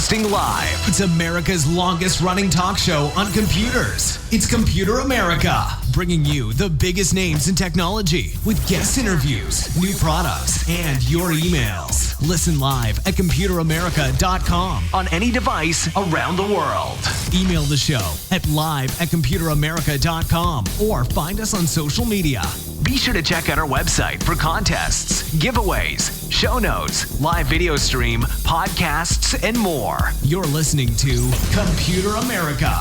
Broadcasting live. It's America's longest running talk show on computers. It's Computer America, bringing you the biggest names in technology with guest interviews, new products, and your emails. Listen live at computeramerica.com on any device around the world. Email the show at live@computeramerica.com or find us on social media. Be sure to check out our website for contests, giveaways, show notes, live video stream, podcasts, and more. You're listening to Computer America.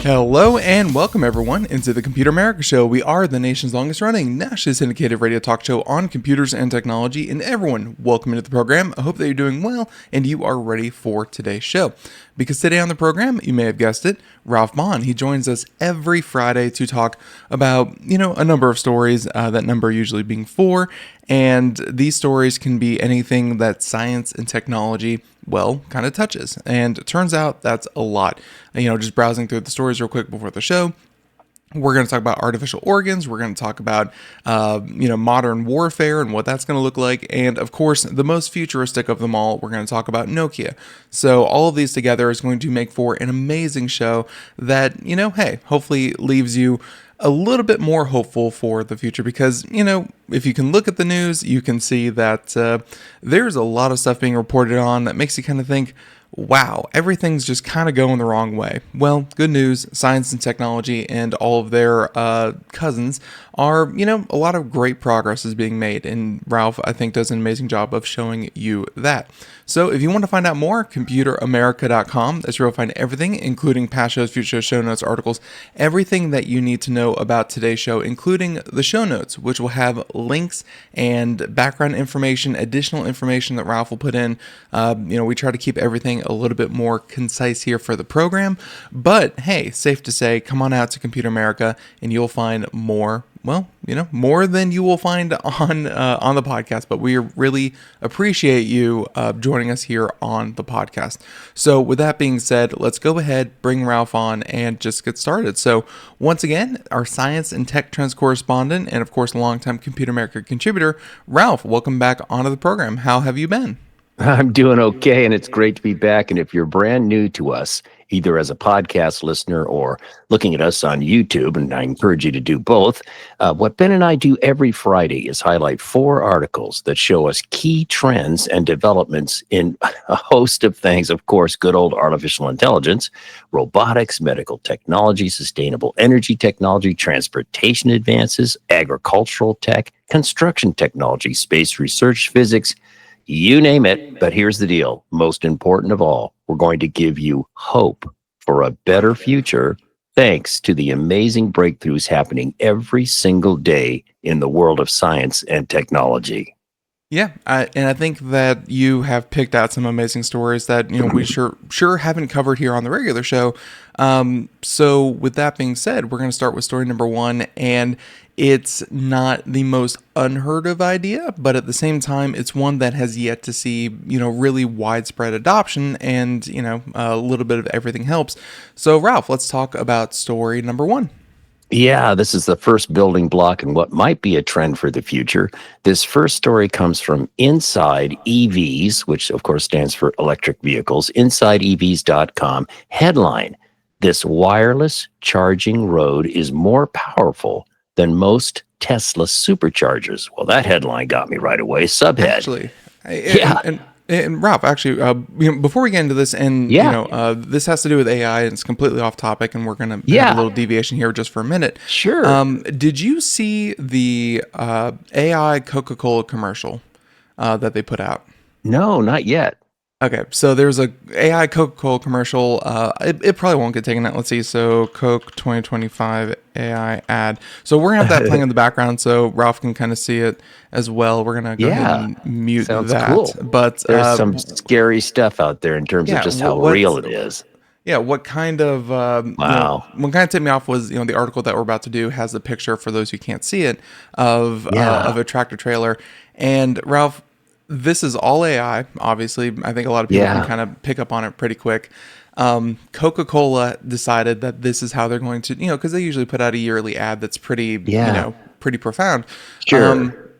Hello and welcome everyone into the Computer America Show. We are the nation's longest running, nationally syndicated radio talk show on computers and technology. And everyone, welcome into the program. I hope that you're doing well and you are ready for today's show. Because today on the program, you may have guessed it, Ralph Bond. He joins us every Friday to talk about, a number of stories, that number usually being 4. And these stories can be anything that science and technology, kind of touches. And it turns out that's a lot. Just browsing through the stories real quick before the show, we're going to talk about artificial organs. We're going to talk about, modern warfare and what that's going to look like. And of course, the most futuristic of them all, we're going to talk about Nokia. So all of these together is going to make for an amazing show that, hopefully leaves you a little bit more hopeful for the future because, if you can look at the news, you can see that there's a lot of stuff being reported on that makes you kind of think, wow, everything's just kind of going the wrong way. Well, good news, science and technology and all of their cousins are, a lot of great progress is being made. And Ralph, I think, does an amazing job of showing you that. So if you want to find out more, computeramerica.com. That's where you'll find everything, including past shows, future shows, show notes, articles, everything that you need to know about today's show, including the show notes, which will have links and background information, additional information that Ralph will put in. We try to keep everything a little bit more concise here for the program. But hey, safe to say, come on out to Computer America and you'll find more. More than you will find on the podcast, but we really appreciate you joining us here on the podcast. So with that being said, let's go ahead, bring Ralph on and just get started. So once again, our science and tech trends correspondent and of course, longtime Computer America contributor, Ralph, welcome back onto the program. How have you been? I'm doing okay, and it's great to be back. And if you're brand new to us, either as a podcast listener or looking at us on YouTube, and I encourage you to do both, what Ben and I do every Friday is highlight 4 articles that show us key trends and developments in a host of things. Of course, good old artificial intelligence, robotics, medical technology, sustainable energy technology, transportation advances, agricultural tech, construction technology, space research, physics, you name it. But here's the deal. Most important of all, we're going to give you hope for a better future thanks to the amazing breakthroughs happening every single day in the world of science and technology. Yeah, and I think that you have picked out some amazing stories that we sure haven't covered here on the regular show. So with that being said, we're going to start with story number 1, and it's not the most unheard of idea, but at the same time, it's one that has yet to see really widespread adoption, and a little bit of everything helps. So Ralph, let's talk about story number 1. Yeah, this is the first building block in what might be a trend for the future. This first story comes from Inside EVs, which of course stands for electric vehicles, InsideEVs.com. Headline: this wireless charging road is more powerful than most Tesla Superchargers. Well, that headline got me right away. Subhead. Actually, and Ralph, actually, before we get into this, and this has to do with AI, and it's completely off topic, and we're going to have a little deviation here just for a minute. Sure. Did you see the AI Coca-Cola commercial that they put out? No, not yet. Okay, so there's a AI Coca-Cola commercial. It probably won't get taken out. Let's see. So Coke 2025 AI ad. So we're gonna have that playing in the background, so Ralph can kind of see it as well. We're gonna go ahead and mute Sounds that. Cool. But there's some scary stuff out there in terms of just how real it is. Yeah, what kind of what kind of tipped me off was the article that we're about to do has a picture, for those who can't see it, of a tractor trailer. And Ralph, this is all AI, obviously. I think a lot of people can kind of pick up on it pretty quick. Coca-Cola decided that this is how they're going to, because they usually put out a yearly ad that's pretty, pretty profound. Sure.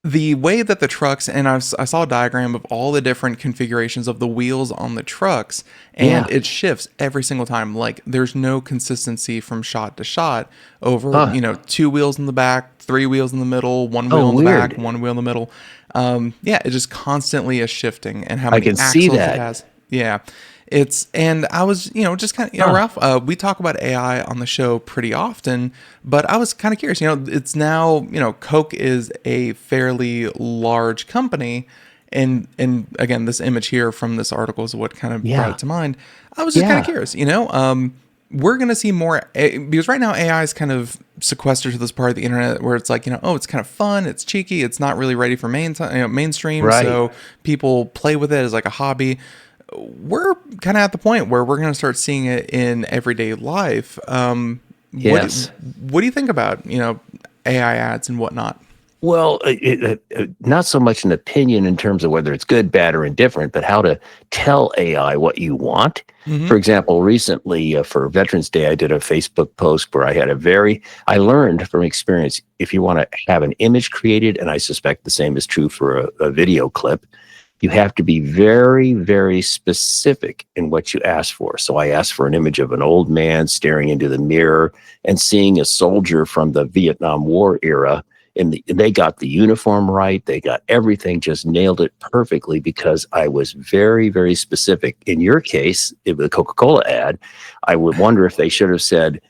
the way that the trucks, and I saw a diagram of all the different configurations of the wheels on the trucks, and Yeah. it shifts every single time. Like there's no consistency from shot to shot over, Huh. two wheels in the back, three wheels in the middle, one Oh, wheel in the back, weird. one wheel in the middle. Yeah, it just constantly is shifting, and how I many can see axles it that. has. Yeah. And I was, just kind of, Huh. Ralph, we talk about AI on the show pretty often, but I was kind of curious, it's now, Coke is a fairly large company. And again, this image here from this article is what kind of brought Yeah. it to mind. I was just kind of Yeah. curious, we're going to see more because right now AI is kind of sequestered to this part of the internet where it's like, oh, it's kind of fun, it's cheeky, it's not really ready for mainstream. Right. So people play with it as like a hobby. We're kind of at the point where we're going to start seeing it in everyday life. What Yes. what do you think about AI ads and whatnot? Well, not so much an opinion in terms of whether it's good, bad, or indifferent, but how to tell AI what you want. Hmm. For example, recently for Veterans Day, I did a Facebook post where I learned from experience, if you want to have an image created, and I suspect the same is true for a video clip, you have to be very, very specific in what you ask for. So I asked for an image of an old man staring into the mirror and seeing a soldier from the Vietnam War era. And they got the uniform right. They got everything, just nailed it perfectly because I was very, very specific. In your case, with the Coca-Cola ad, I would wonder if they should have said,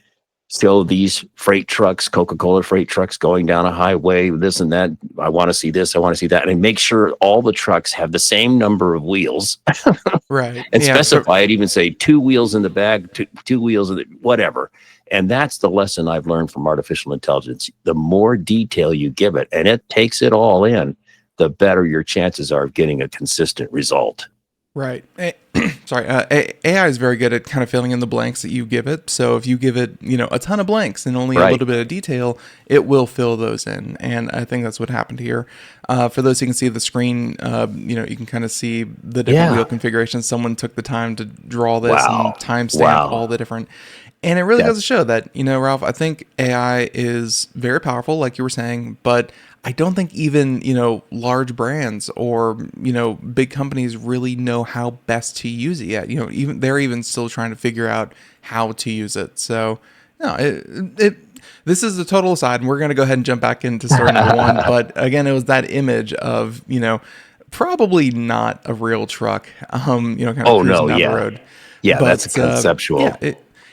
show these freight trucks, Coca-Cola freight trucks going down a highway, this and that. I want to see this. I want to see that. And make sure all the trucks have the same number of wheels Right. and Yeah. So specify it, even say 2 wheels in the bag, two wheels in the whatever. And that's the lesson I've learned from artificial intelligence. The more detail you give it, and it takes it all in, the better your chances are of getting a consistent result. right. Sorry. AI is very good at kind of filling in the blanks that you give it. So if you give it, a ton of blanks and only a Right. little bit of detail, it will fill those in. And I think that's what happened here. For those who can see the screen, you can kind of see the different wheel Yeah. configurations. Someone took the time to draw this and Wow. timestamp all Wow. the different. And it really goes to That's show that, Ralph, I think AI is very powerful, like you were saying, but I don't think even, large brands or, big companies really know how best to use it yet. Even they're even still trying to figure out how to use it. So, no, this is a total aside, and we're going to go ahead and jump back into story number one. But again, it was that image of, probably not a real truck, kind of oh cruising no, down the yeah. road. Yeah, that's a But yeah, conceptual.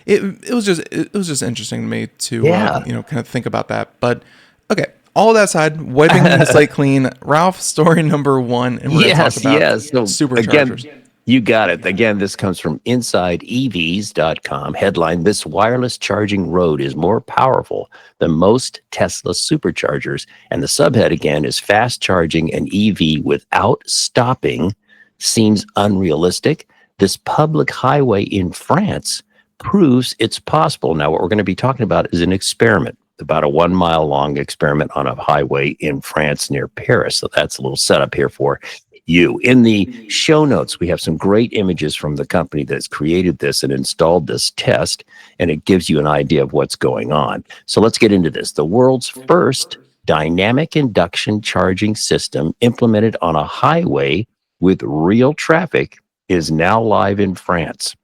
it was just interesting to me to Yeah. kind of think about that. But okay, all of that aside, wiping the slate clean. Ralph, story number one, and we're going to talk Yes, about yes. So again, superchargers. you got it. Again, this comes from InsideEVs.com. Headline: This wireless charging road is more powerful than most Tesla superchargers. And the subhead again is: Fast charging an EV without stopping seems unrealistic. This public highway in France proves it's possible. Now, what we're going to be talking about is an experiment, about a 1 mile long experiment on a highway in France near Paris. So that's a little setup here for you. In the show notes, we have some great images from the company that's created this and installed this test, and it gives you an idea of what's going on. So let's get into this. The world's first dynamic induction charging system implemented on a highway with real traffic is now live in France.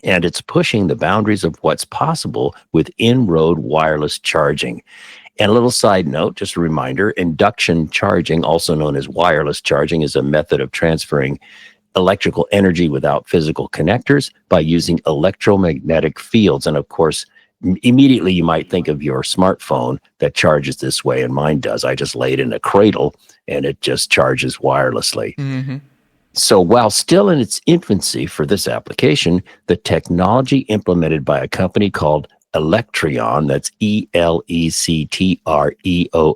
And it's pushing the boundaries of what's possible with in-road wireless charging. And a little side note, just a reminder, induction charging, also known as wireless charging, is a method of transferring electrical energy without physical connectors by using electromagnetic fields. And of course, immediately you might think of your smartphone that charges this way, and mine does. I just lay it in a cradle and it just charges wirelessly. Mm-hmm. So while still in its infancy for this application, the technology implemented by a company called Electreon, that's Electreon,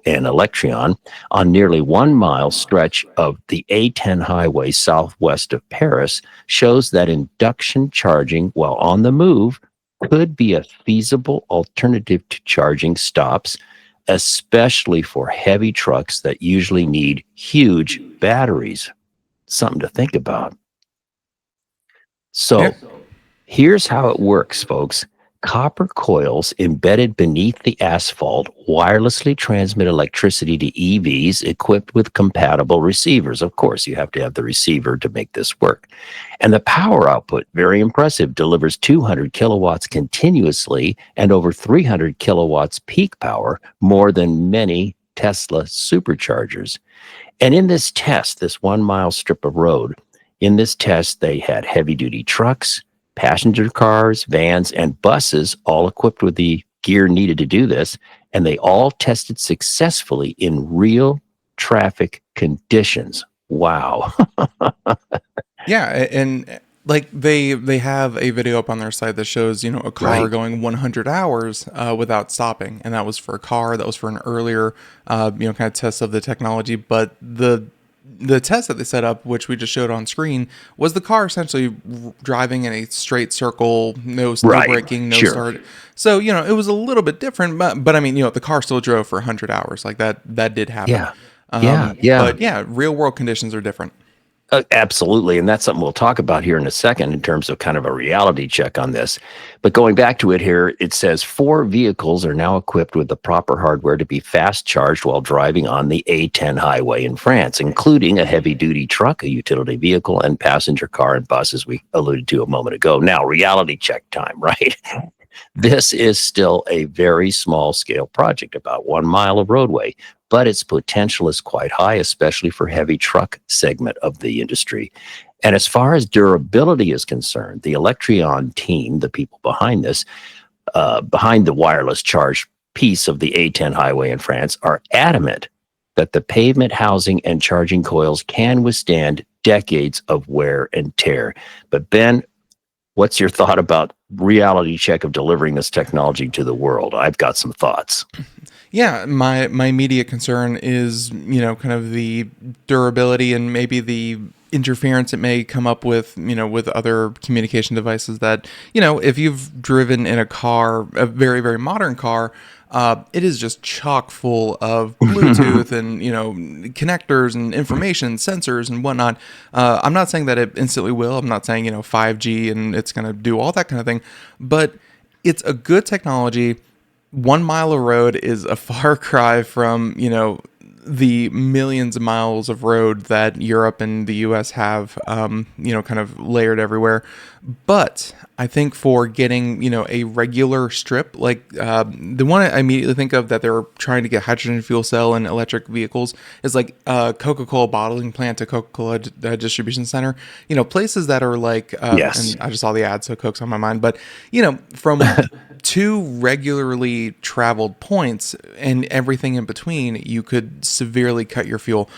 Electreon, on nearly 1 mile stretch of the A10 highway southwest of Paris, shows that induction charging while on the move could be a feasible alternative to charging stops, especially for heavy trucks that usually need huge batteries. Something to think about. Yeah. So here's how it works, folks. copper coils embedded beneath the asphalt wirelessly transmit electricity to EVs equipped with compatible receivers. Of course, you have to have the receiver to make this work. And the power output, very impressive, delivers 200 kilowatts continuously and over 300 kilowatts peak power, more than many Tesla superchargers. And in this test, this 1 mile strip of road, in this test, they had heavy duty trucks, passenger cars, vans, and buses, all equipped with the gear needed to do this. And they all tested successfully in real traffic conditions. Wow. Yeah, and like they have a video up on their site that shows, a car Right. going 100 hours without stopping, and that was for a car. That was for an earlier, kind of test of the technology. But the test that they set up, which we just showed on screen, was the car essentially driving in a straight circle, no Right. braking, no Sure. start. So it was a little bit different, but I mean, the car still drove for 100 hours. Like that did happen. Yeah. Yeah. But yeah, real world conditions are different. Absolutely. And that's something we'll talk about here in a second in terms of kind of a reality check on this. But going back to it here, it says 4 vehicles are now equipped with the proper hardware to be fast charged while driving on the A10 highway in France, including a heavy duty truck, a utility vehicle, and passenger car and bus, as we alluded to a moment ago. Now, reality check time, right? This is still a very small scale project, about 1 mile of roadway, but its potential is quite high, especially for heavy truck segment of the industry. And as far as durability is concerned, the Electreon team, the people behind this, behind the wireless charge piece of the A10 highway in France, are adamant that the pavement housing and charging coils can withstand decades of wear and tear. But Ben, what's your thought about reality check of delivering this technology to the world? I've got some thoughts. Yeah, my immediate concern is, kind of the durability and maybe the interference it may come up with, with other communication devices that, if you've driven in a car, a very, very modern car, it is just chock full of Bluetooth and, connectors and information, sensors and whatnot. I'm not saying that it instantly will. I'm not saying, 5G and it's going to do all that kind of thing, but it's a good technology. 1 mile of road is a far cry from, the millions of miles of road that Europe and the US have, kind of layered everywhere. But I think for getting, a regular strip, like the one I immediately think of that they're trying to get hydrogen fuel cell and electric vehicles is like Coca-Cola bottling plant to Coca-Cola distribution center, places that are like, Yes. and I just saw the ad, so Coke's on my mind, but, from 2 regularly traveled points and everything in between, you could severely cut your fuel.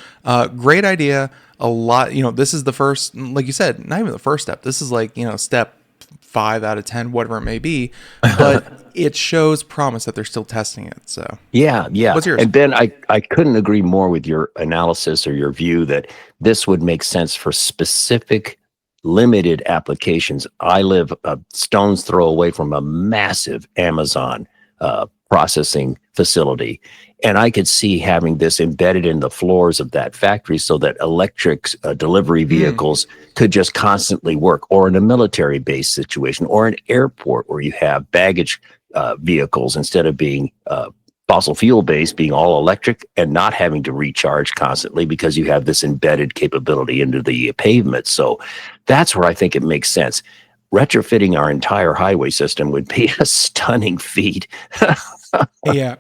Great idea. A lot, this is the first, like you said, not even the first step. This is like, step 5 out of 10, whatever it may be, but it shows promise that they're still testing it. So Yeah. What's yours? And Ben, I couldn't agree more with your analysis or your view that this would make sense for specific limited applications. I live a stone's throw away from a massive Amazon processing facility, and I could see having this embedded in the floors of that factory so that electric delivery vehicles could just constantly work, or in a military base situation, or an airport where you have baggage vehicles, instead of being fossil fuel based, being all electric and not having to recharge constantly because you have this embedded capability into the pavement. So that's where I think it makes sense. Retrofitting our entire highway system would be a stunning feat. Yeah,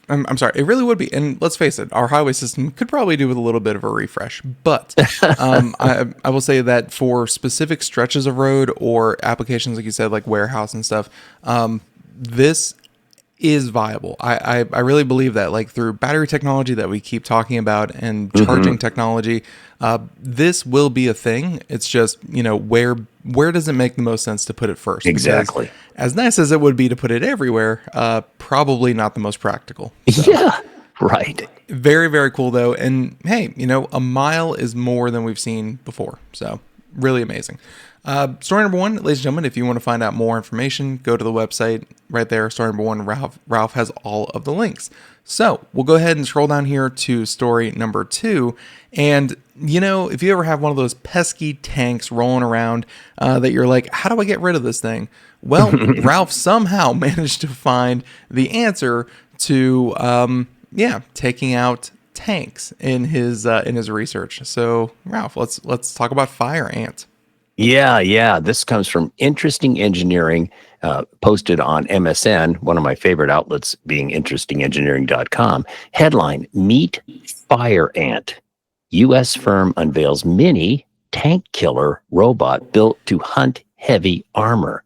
I'm sorry, it really would be. And let's face it, our highway system could probably do with a little bit of a refresh. But I will say that for specific stretches of road or applications, like you said, like warehouse and stuff, this is viable. I really believe that, like, through battery technology that we keep talking about and charging technology, this will be a thing. It's just, where does it make the most sense to put it first? Exactly. Because as nice as it would be to put it everywhere, probably not the most practical. So, Yeah, right. very, very cool though. And hey, a mile is more than we've seen before. So really amazing. Story number 1, ladies and gentlemen, if you want to find out more information, go to the website right there. Story number 1, Ralph has all of the links. So we'll go ahead and scroll down here to story number 2. And, if you ever have one of those pesky tanks rolling around that you're like, how do I get rid of this thing? Well, Ralph somehow managed to find the answer to, taking out tanks in his research. So Ralph, let's talk about FireAnt. Yeah. This comes from Interesting Engineering, posted on MSN, one of my favorite outlets being interestingengineering.com. Headline, Meet FireAnt. U.S. firm unveils mini tank killer robot built to hunt heavy armor.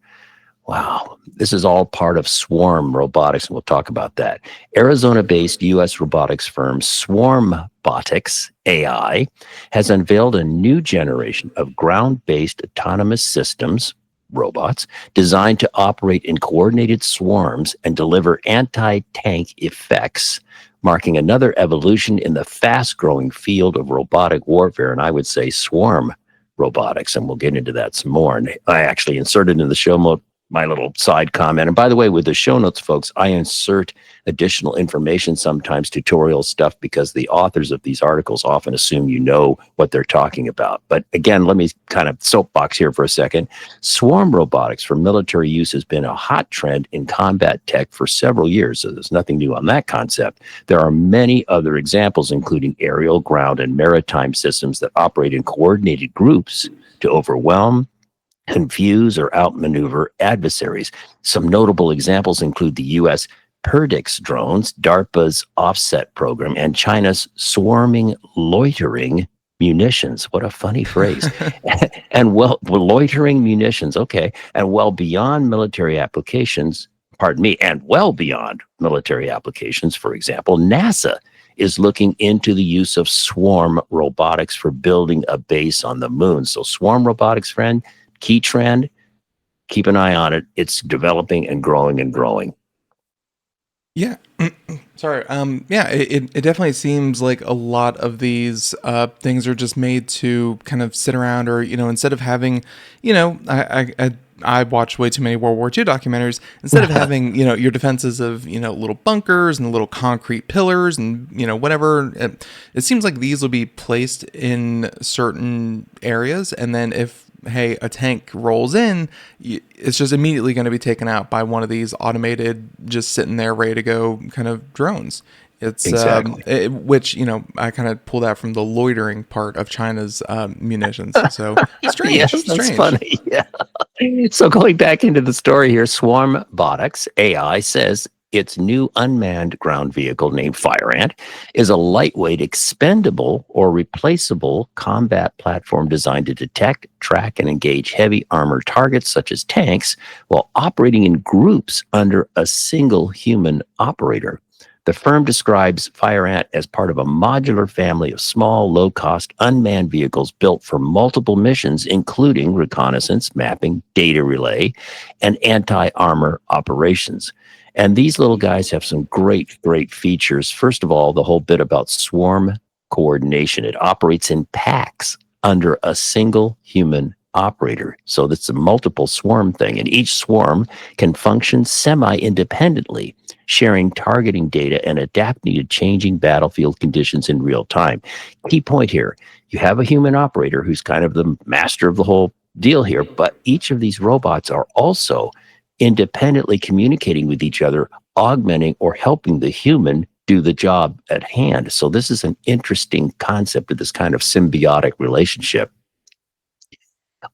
Wow. This is all part of Swarm Robotics, and we'll talk about that. Arizona-based U.S. robotics firm Swarmbotics AI has unveiled a new generation of ground-based autonomous systems, robots, designed to operate in coordinated swarms and deliver anti-tank effects, marking another evolution in the fast-growing field of robotic warfare, and I would say swarm robotics, and we'll get into that some more. And I actually inserted in the show note my little side comment. And by the way, with the show notes, folks, I insert additional information, sometimes tutorial stuff, because the authors of these articles often assume you know what they're talking about. But again, let me kind of soapbox here for a second. Swarm robotics for military use has been a hot trend in combat tech for several years, so there's nothing new on that concept. There are many other examples, including aerial, ground, and maritime systems that operate in coordinated groups to overwhelm, confuse, or outmaneuver adversaries. Some notable examples include the U.S. Perdix drones, DARPA's offset program, and China's swarming loitering munitions. What a funny phrase. And loitering munitions, okay. And well beyond military applications, and well beyond military applications, for example, NASA is looking into the use of swarm robotics for building a base on the moon. So swarm robotics, friend, key trend, keep an eye on it. It's developing and growing and growing. Yeah. Sorry. It definitely seems like a lot of these things are just made to kind of sit around, or, instead of having, I watched way too many World War II documentaries. Instead of having, your defenses of, little bunkers and little concrete pillars and, whatever, it seems like these will be placed in certain areas. And then if, hey, a tank rolls in, it's just immediately going to be taken out by one of these automated, just sitting there ready to go kind of drones. It's exactly. which, I kind of pull that from the loitering part of China's munitions. So strange. Yes, that's funny. Yeah. So going back into the story here, Swarmbotics AI says its new unmanned ground vehicle named FireAnt is a lightweight, expendable, or replaceable combat platform designed to detect, track, and engage heavy armored targets such as tanks while operating in groups under a single human operator. The firm describes FireAnt as part of a modular family of small, low-cost, unmanned vehicles built for multiple missions, including reconnaissance, mapping, data relay, and anti-armor operations. And these little guys have some great features. First of all, the whole bit about swarm coordination. It operates in packs under a single human operator. So that's a multiple swarm thing. And each swarm can function semi-independently, sharing targeting data and adapting to changing battlefield conditions in real time. Key point here, you have a human operator who's kind of the master of the whole deal here, but each of these robots are also independently communicating with each other, augmenting or helping the human do the job at hand. So this is an interesting concept of this kind of symbiotic relationship.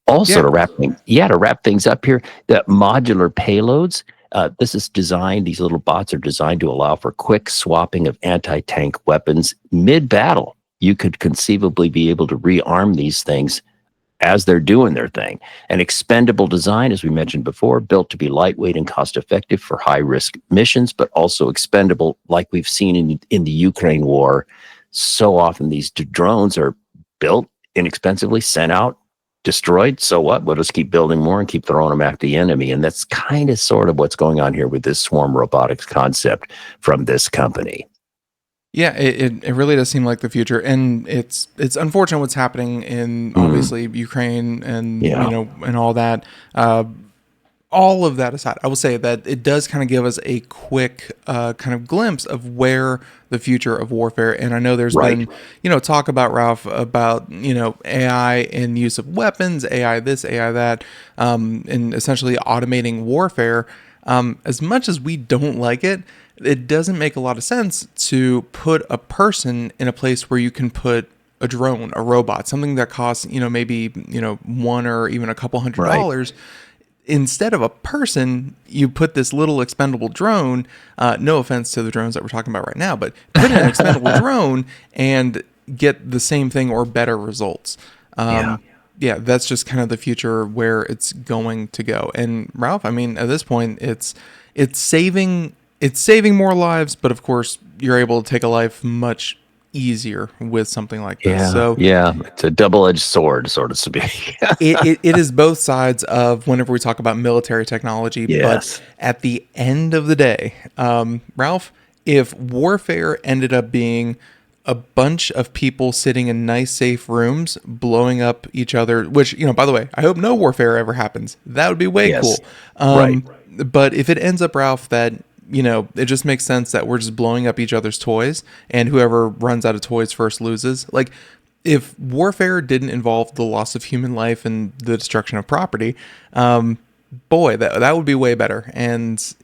Also, to wrap things up here, the modular payloads. This is designed, these little bots are designed to allow for quick swapping of anti-tank weapons mid-battle. You could conceivably be able to rearm these things as they're doing their thing. An expendable design, as we mentioned before, built to be lightweight and cost-effective for high-risk missions, but also expendable, like we've seen in the Ukraine war. So often these drones are built inexpensively, sent out, destroyed. So what? We'll just keep building more and keep throwing them at the enemy. And that's kind of sort of what's going on here with this swarm robotics concept from this company. Yeah, it really does seem like the future, and it's unfortunate what's happening in obviously Ukraine and Yeah. and all that. All of that aside, I will say that it does kind of give us a quick kind of glimpse of where the future of warfare. And I know there's Right. been talk about Ralph about AI and use of weapons, AI this, AI that, and essentially automating warfare. As much as we don't like it, it doesn't make a lot of sense to put a person in a place where you can put a drone, a robot, something that costs, maybe, one or even a couple Right. $100. Instead of a person, you put this little expendable drone. No offense to the drones that we're talking about right now, but put in an expendable drone and get the same thing or better results. Yeah. Yeah, that's just kind of the future where it's going to go. And Ralph, I mean, at this point, it's saving more lives, but of course, you're able to take a life much easier with something like this. Yeah. So Yeah. It's a double-edged sword, so to speak. it is both sides of whenever we talk about military technology, but Yes. at the end of the day, Ralph, if warfare ended up being a bunch of people sitting in nice, safe rooms, blowing up each other, which, by the way, I hope no warfare ever happens. That would be way Yes. cool. Right. But if it ends up, Ralph, that it just makes sense that we're just blowing up each other's toys, and whoever runs out of toys first loses. Like, if warfare didn't involve the loss of human life and the destruction of property, boy, that would be way better. And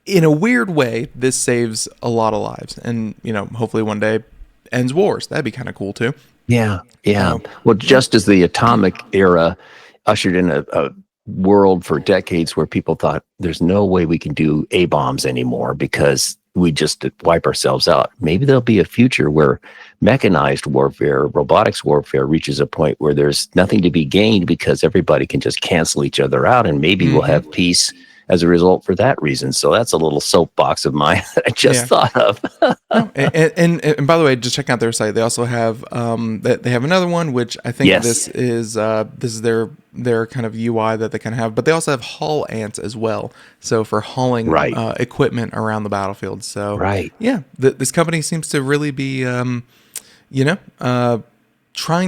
in a weird way, this saves a lot of lives, and hopefully one day ends wars. That'd be kind of cool too. Yeah. Yeah. Well, Yeah. just as the atomic era ushered in a world for decades where people thought there's no way we can do A-bombs anymore because we just wipe ourselves out. Maybe there'll be a future where mechanized warfare, robotics warfare reaches a point where there's nothing to be gained because everybody can just cancel each other out, and maybe we'll have peace as a result for that reason. So that's a little soapbox of mine that I just Yeah. thought of. No, and by the way, just check out their site. They also have they have another one, which I think Yes. this is their kind of UI that they kind of have, but they also have haul ants as well. So for hauling Right. equipment around the battlefield. So Right. yeah, this company seems to really be trying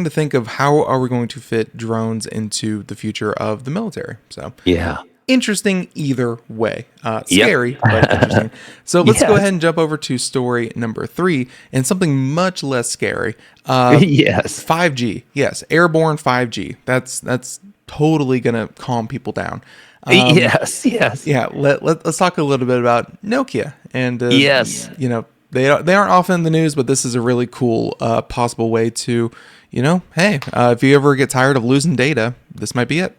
to think of how are we going to fit drones into the future of the military. So Yeah. interesting either way. Yep. Scary, but interesting. So let's go Yes. ahead and jump over to story number 3 and something much less scary. Yes. 5G. Yes, airborne 5G. That's totally going to calm people down. Yes. Yes. Yeah, let's talk a little bit about Nokia. And Yes. they aren't often in the news, but this is a really cool possible way to, hey, if you ever get tired of losing data, this might be it.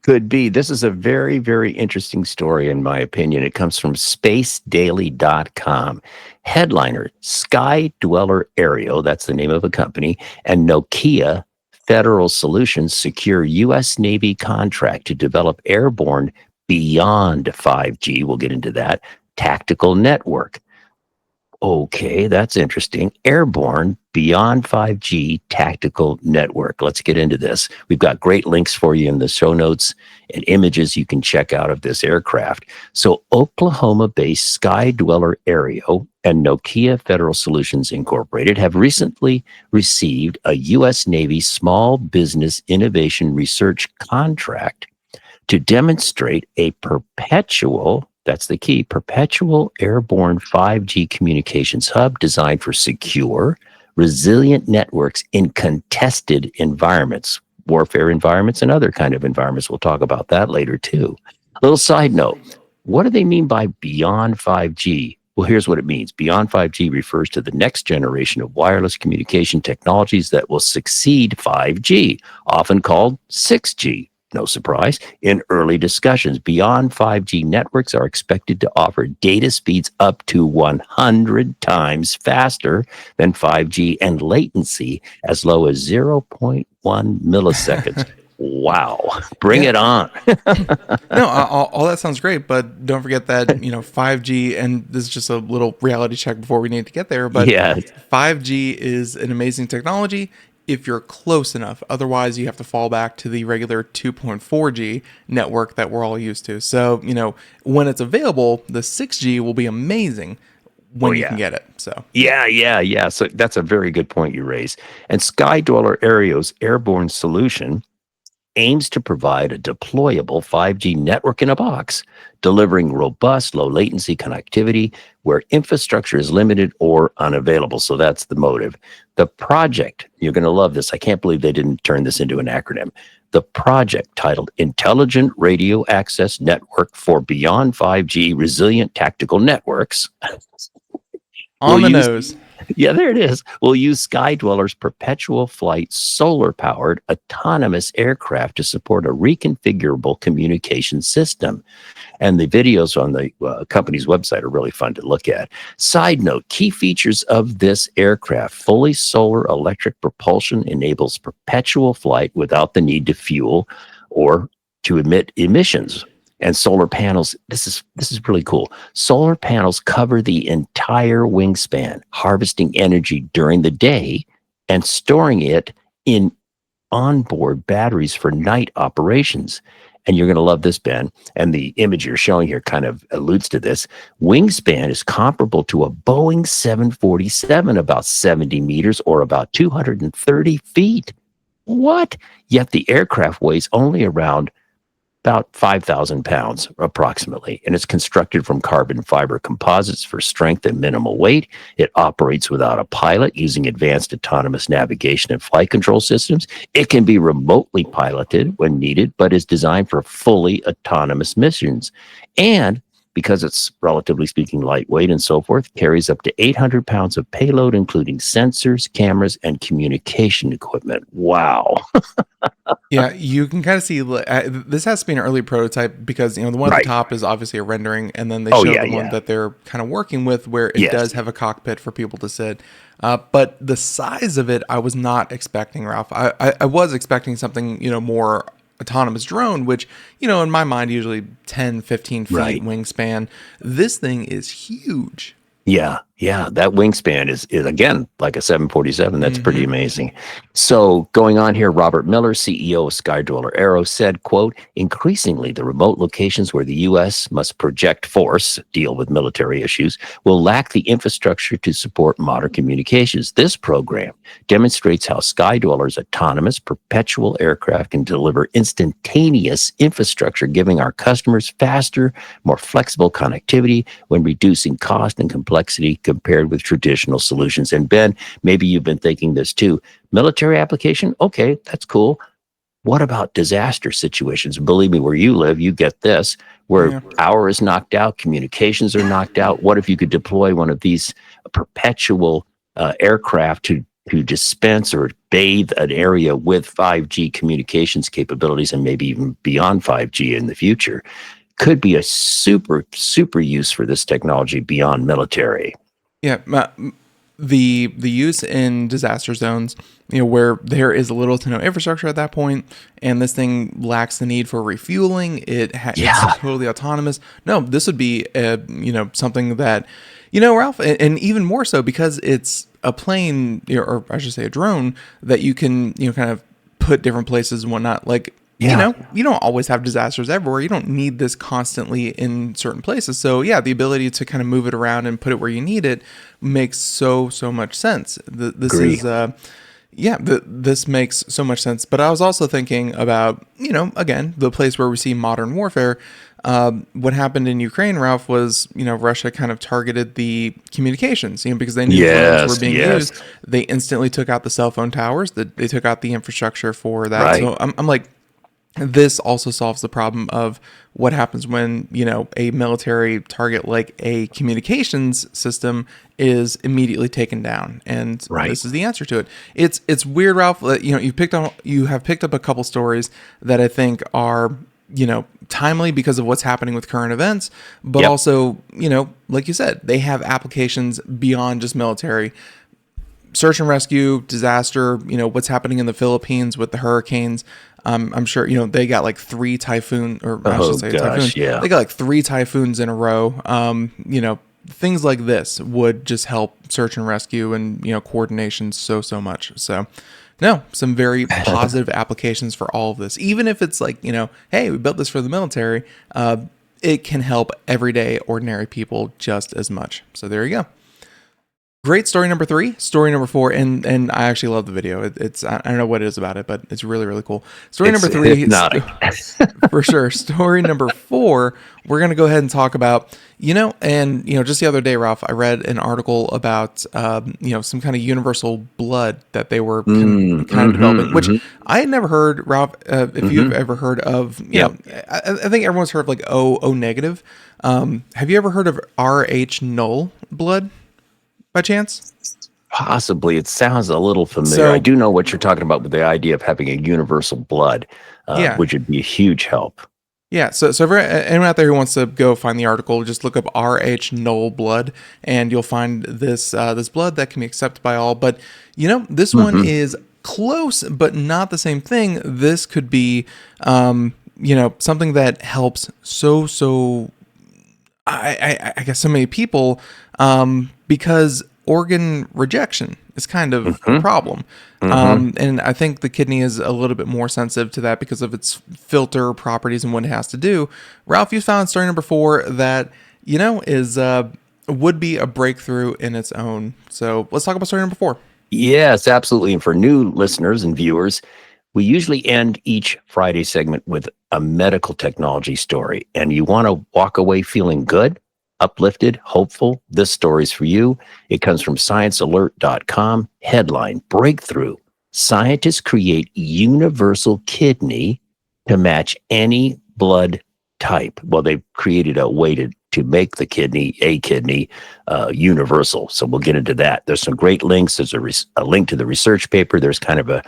Could be. This is a very, very interesting story, in my opinion. It comes from spacedaily.com. Headliner, Skydweller Aero, that's the name of a company, and Nokia Federal Solutions secure U.S. Navy contract to develop airborne beyond 5G, we'll get into that, tactical network. Okay, that's interesting. Airborne beyond 5G tactical network. Let's get into this. We've got great links for you in the show notes and images you can check out of this aircraft. So Oklahoma-based Skydweller Aero and Nokia Federal Solutions Incorporated have recently received a U.S. Navy Small Business Innovation Research contract to demonstrate a perpetual, that's the key, perpetual airborne 5G communications hub designed for secure, resilient networks in contested environments, warfare environments and other kind of environments. We'll talk about that later too. A little side note, what do they mean by beyond 5G? Well, here's what it means. Beyond 5G refers to the next generation of wireless communication technologies that will succeed 5G, often called 6G. No surprise. In early discussions, beyond 5G networks are expected to offer data speeds up to 100 times faster than 5G and latency as low as 0.1 milliseconds. Wow. Bring it on. No, all that sounds great, but don't forget that 5G, and this is just a little reality check before we need to get there. But Yes. 5G is an amazing technology if you're close enough. Otherwise, you have to fall back to the regular 2.4G network that we're all used to. So when it's available, the 6G will be amazing. when you can get it. So Yeah. So that's a very good point you raise. And Skydweller Aero's Airborne solution aims to provide a deployable 5G network in a box, delivering robust, low latency connectivity where infrastructure is limited or unavailable. So that's the motive. The project, you're going to love this. I can't believe they didn't turn this into an acronym. The project, titled Intelligent Radio Access Network for Beyond 5G Resilient Tactical Networks. On the nose. Yeah, there it is. We'll use Skydweller's perpetual flight, solar-powered, autonomous aircraft to support a reconfigurable communication system. And the videos on the company's website are really fun to look at. Side note, key features of this aircraft: fully solar electric propulsion enables perpetual flight without the need to fuel or to emit emissions. And solar panels, this is really cool. Solar panels cover the entire wingspan, harvesting energy during the day and storing it in onboard batteries for night operations. And you're going to love this, Ben. And the image you're showing here kind of alludes to this. Wingspan is comparable to a Boeing 747, about 70 meters or about 230 feet. What? Yet the aircraft weighs only around about 5,000 pounds approximately, and it's constructed from carbon fiber composites for strength and minimal weight. It operates without a pilot using advanced autonomous navigation and flight control systems. It can be remotely piloted when needed, but is designed for fully autonomous missions. And because it's relatively speaking lightweight and so forth, carries up to 800 pounds of payload, including sensors, cameras, and communication equipment. Wow. Yeah, you can kind of see this has to be an early prototype because the one at the top is obviously a rendering, and then they show the one that they're kind of working with where it does have a cockpit for people to sit. But the size of it, I was not expecting, Ralph. I was expecting something more autonomous drone, which in my mind usually 10, 15 feet wingspan. This thing is huge. Yeah, that wingspan is again like a 747. That's pretty amazing. So going on here, Robert Miller, CEO of Skydweller Aero, said, quote, increasingly the remote locations where the U.S. must project force, deal with military issues, will lack the infrastructure to support modern communications. This program demonstrates how Skydweller's autonomous perpetual aircraft can deliver instantaneous infrastructure, giving our customers faster, more flexible connectivity when reducing cost and complexity compared with traditional solutions. And Ben, maybe you've been thinking this too. Military application? Okay, that's cool. What about disaster situations? Believe me, where you live, you get this, where power is knocked out, communications are knocked out. What if you could deploy one of these perpetual aircraft to dispense or bathe an area with 5G communications capabilities and maybe even beyond 5G in the future? Could be a super use for this technology beyond military. Yeah, the use in disaster zones, where there is little to no infrastructure at that point, and this thing lacks the need for refueling. It's totally autonomous. No, this would be something that, Ralph, and even more so because it's a plane, or I should say a drone that you can kind of put different places and whatnot. Like, you don't always have disasters everywhere. You don't need this constantly in certain places. So yeah, the ability to kind of move it around and put it where you need it makes so much sense. This makes so much sense. But I was also thinking about, again, the place where we see modern warfare. What happened in Ukraine, Ralph, was, Russia kind of targeted the communications, because they knew drones were being used. They instantly took out the cell phone towers. They took out the infrastructure for that. Right. So I'm like, this also solves the problem of what happens when, a military target like a communications system is immediately taken down. And this is the answer to it. It's weird, Ralph, that, you have picked up a couple stories that I think are, timely because of what's happening with current events, but also, like you said, they have applications beyond just military. Search and rescue, disaster, what's happening in the Philippines with the hurricanes. I'm sure, they got like 3 typhoons, or I should say typhoons. Yeah. They got like 3 typhoons in a row. Things like this would just help search and rescue and, coordination so much. So no, some very positive applications for all of this. Even if it's like, hey, we built this for the military, it can help everyday ordinary people just as much. So there you go. Great story number 3, story number 4, and I actually love the video. It's I don't know what it is about it, but it's really really cool. Story number 3, hypnotic. for sure. Story number 4, we're gonna go ahead and talk about just the other day, Ralph, I read an article about some kind of universal blood that they were kind of developing, which I had never heard, Ralph. If you've ever heard of, I think everyone's heard of like O negative. Have you ever heard of RH null blood? By chance? Possibly. It sounds a little familiar. So, I do know what you're talking about with the idea of having a universal blood, which would be a huge help. Yeah. So if anyone out there who wants to go find the article, just look up RH null blood, and you'll find this blood that can be accepted by all. But this one is close, but not the same thing. This could be, something that helps I guess so many people, because organ rejection is kind of a problem. And I think the kidney is a little bit more sensitive to that because of its filter properties and what it has to do. Ralph, you found story number 4 that, would be a breakthrough in its own. So let's talk about story number 4. Yes, absolutely. And for new listeners and viewers, we usually end each Friday segment with a medical technology story. And you want to walk away feeling good, uplifted, hopeful. This story's for you. It comes from sciencealert.com. Headline: Breakthrough. Scientists create universal kidney to match any blood type. Well, they've created a way to make the kidney universal. So we'll get into that. There's some great links. There's a link to the research paper. There's kind of a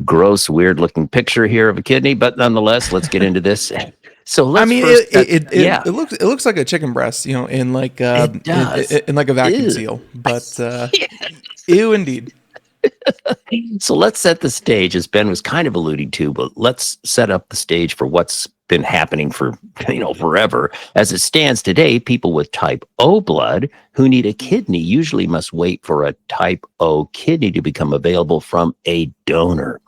gross, weird looking picture here of a kidney, but nonetheless, let's get into this. So let's it looks like a chicken breast, in like It does. in like a vacuum Ew. seal, but ew, indeed. So let's set the stage, as Ben was kind of alluding to, but let's set up the stage for what's been happening for forever. As it stands today, people with type O blood who need a kidney usually must wait for a type O kidney to become available from a donor.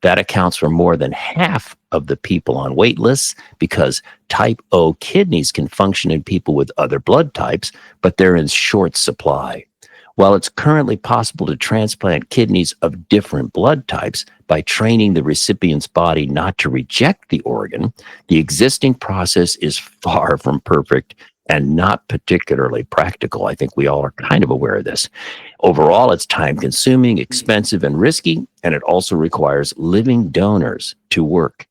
That accounts for more than half of the people on wait lists, because type O kidneys can function in people with other blood types, but they're in short supply. While it's currently possible to transplant kidneys of different blood types by training the recipient's body not to reject the organ, the existing process is far from perfect and not particularly practical. I think we all are kind of aware of this. Overall, it's time-consuming, expensive, and risky, and it also requires living donors to work,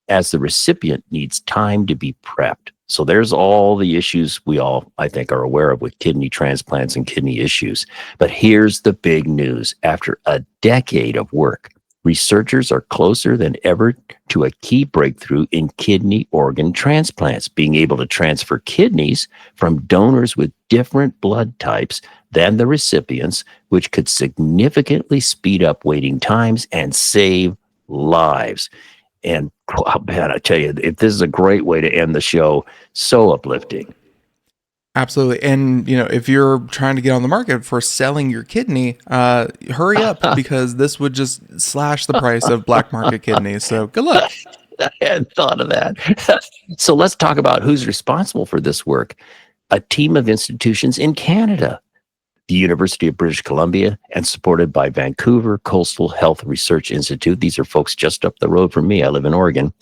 as the recipient needs time to be prepped. So there's all the issues we all, I think, are aware of with kidney transplants and kidney issues. But here's the big news. After a decade of work, researchers are closer than ever to a key breakthrough in kidney organ transplants, being able to transfer kidneys from donors with different blood types than the recipients, which could significantly speed up waiting times and save lives. And man, I tell you, if this is a great way to end the show, so uplifting. Absolutely. And, if you're trying to get on the market for selling your kidney, hurry up, because this would just slash the price of black market kidneys. So good luck. I hadn't thought of that. So let's talk about who's responsible for this work. A team of institutions in Canada, the University of British Columbia, and supported by Vancouver Coastal Health Research Institute. These are folks just up the road from me. I live in Oregon.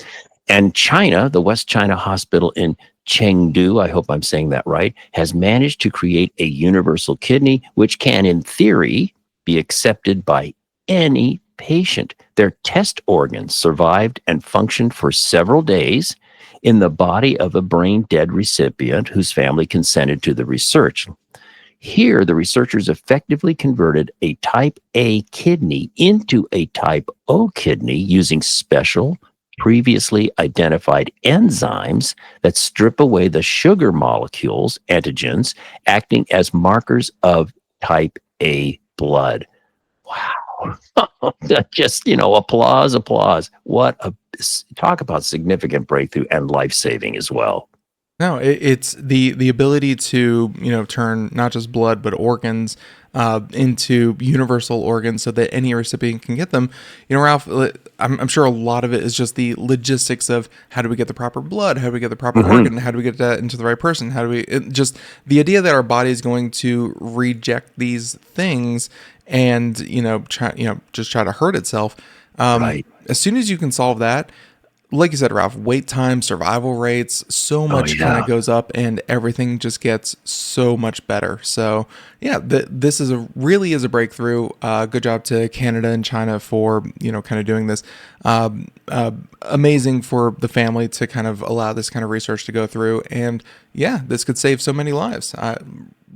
And China, the West China Hospital in Chengdu, I hope I'm saying that right, has managed to create a universal kidney, which can, in theory, be accepted by any patient. Their test organs survived and functioned for several days in the body of a brain-dead recipient whose family consented to the research. Here, the researchers effectively converted a type A kidney into a type O kidney using special, previously identified enzymes that strip away the sugar molecules, antigens, acting as markers of type A blood. Wow. Just, applause. Talk about significant breakthrough and life-saving as well. No, it's the ability to, turn not just blood, but organs into universal organs so that any recipient can get them. You know, Ralph, I'm sure a lot of it is just the logistics of how do we get the proper blood? How do we get the proper organ? How do we get that into the right person? How do we, just the idea that our body is going to reject these things and, just try to hurt itself. Right. As soon as you can solve that, like you said, Ralph, wait time, survival rates, so much kind of goes up and everything just gets so much better. So yeah, this is really is a breakthrough. Good job to Canada and China for, kind of doing this. Amazing for the family to kind of allow this kind of research to go through. And yeah, this could save so many lives.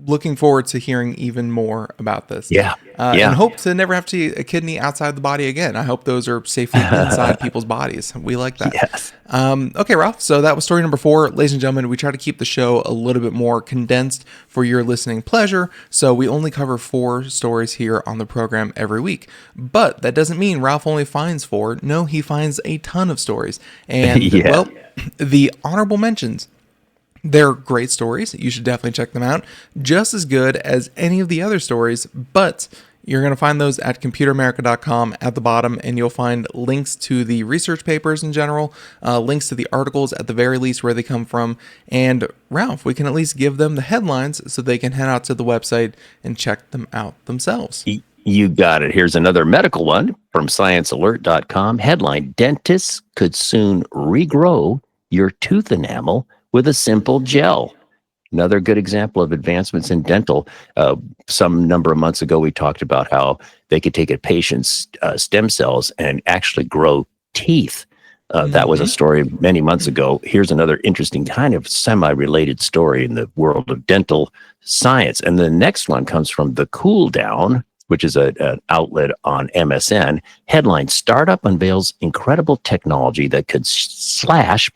Looking forward to hearing even more about this. And hope to never have to eat a kidney outside the body again. I hope those are safely inside people's bodies. We like that. Yes. Okay, Ralph. So that was story number 4. Ladies and gentlemen, we try to keep the show a little bit more condensed for your listening pleasure. So we only cover 4 stories here on the program every week. But that doesn't mean Ralph only finds 4. No, he finds a ton of stories. And well, the honorable mentions, they're great stories. You should definitely check them out. Just as good as any of the other stories, but you're going to find those at computeramerica.com at the bottom, and you'll find links to the research papers in general, links to the articles at the very least where they come from. And Ralph, we can at least give them the headlines so they can head out to the website and check them out themselves. You got it. Here's another medical one from sciencealert.com. Headline: Dentists could soon regrow your tooth enamel with a simple gel. Another good example of advancements in dental. Some number of months ago, we talked about how they could take a patient's stem cells and actually grow teeth. That was a story many months ago. Here's another interesting kind of semi-related story in the world of dental science. And the next one comes from The Cool Down, which is an outlet on MSN. Headline: Startup unveils incredible technology that could slash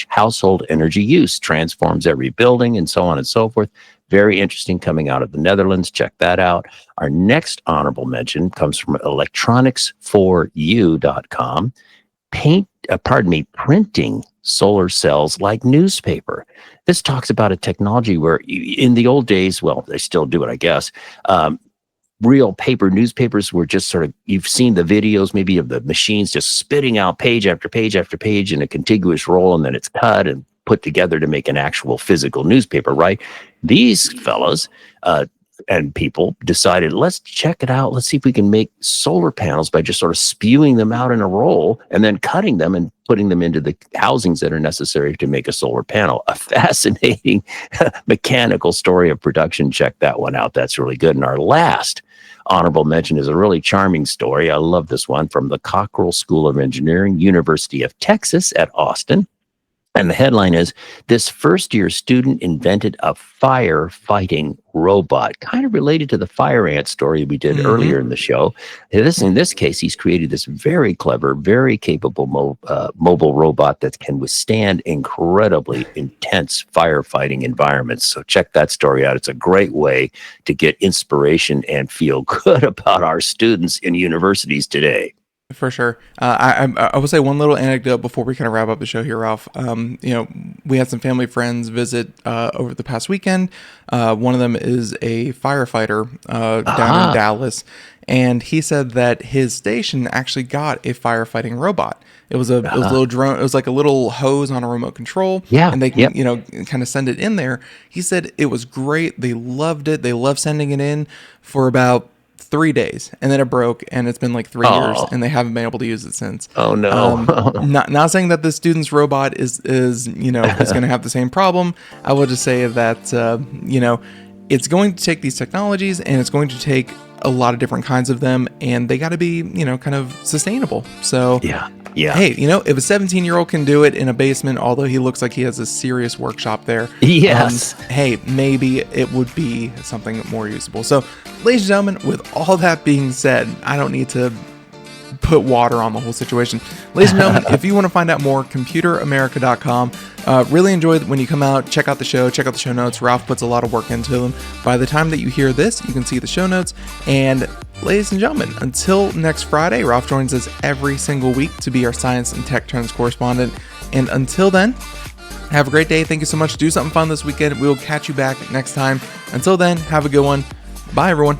household energy use, transforms every building, and so on and so forth. Very interesting, coming out of the Netherlands. Check that out. Our next honorable mention comes from electronics4u.com. Printing solar cells like newspaper. This talks about a technology where in the old days, well, they still do it, I guess, real paper newspapers were just sort of, you've seen the videos maybe of the machines just spitting out page after page after page in a contiguous roll, and then it's cut and put together to make an actual physical newspaper, right? These fellows and people decided, let's check it out. Let's see if we can make solar panels by just sort of spewing them out in a roll and then cutting them and putting them into the housings that are necessary to make a solar panel. A fascinating mechanical story of production. Check that one out. That's really good. And our last honorable mention is a really charming story. I love this one, from the Cockrell School of Engineering, University of Texas at Austin. And the headline is: This first-year student invented a firefighting robot, kind of related to the FireAnt story we did earlier in the show. In this case, he's created this very clever, very capable mobile robot that can withstand incredibly intense firefighting environments. So check that story out. It's a great way to get inspiration and feel good about our students in universities today. For sure. I will say one little anecdote before we kind of wrap up the show here, Ralph. We had some family friends visit over the past weekend. One of them is a firefighter down in Dallas, and he said that his station actually got a firefighting robot. It was a little drone. It was like a little hose on a remote control. And they can, kind of send it in there. He said it was great. They loved it. They loved sending it in for about 3 days, and then it broke, and it's been like 3 years, and they haven't been able to use it since. Oh no! Not saying that the student's robot is is going to have the same problem. I will just say that it's going to take these technologies, and it's going to take a lot of different kinds of them, and they got to be kind of sustainable. So yeah. Hey, if a 17-year-old can do it in a basement, although he looks like he has a serious workshop there. Yes. Hey, maybe it would be something more usable. So, ladies and gentlemen, with all that being said, I don't need to put water on the whole situation. Ladies and gentlemen, if you want to find out more, computeramerica.com. Really enjoy when you come out, check out the show, check out the show notes. Ralph puts a lot of work into them. By the time that you hear this, you can see the show notes. And ladies and gentlemen, until next Friday, Ralph joins us every single week to be our science and tech trends correspondent. And until then, have a great day. Thank you so much. Do something fun this weekend. We will catch you back next time. Until then, have a good one. Bye, everyone.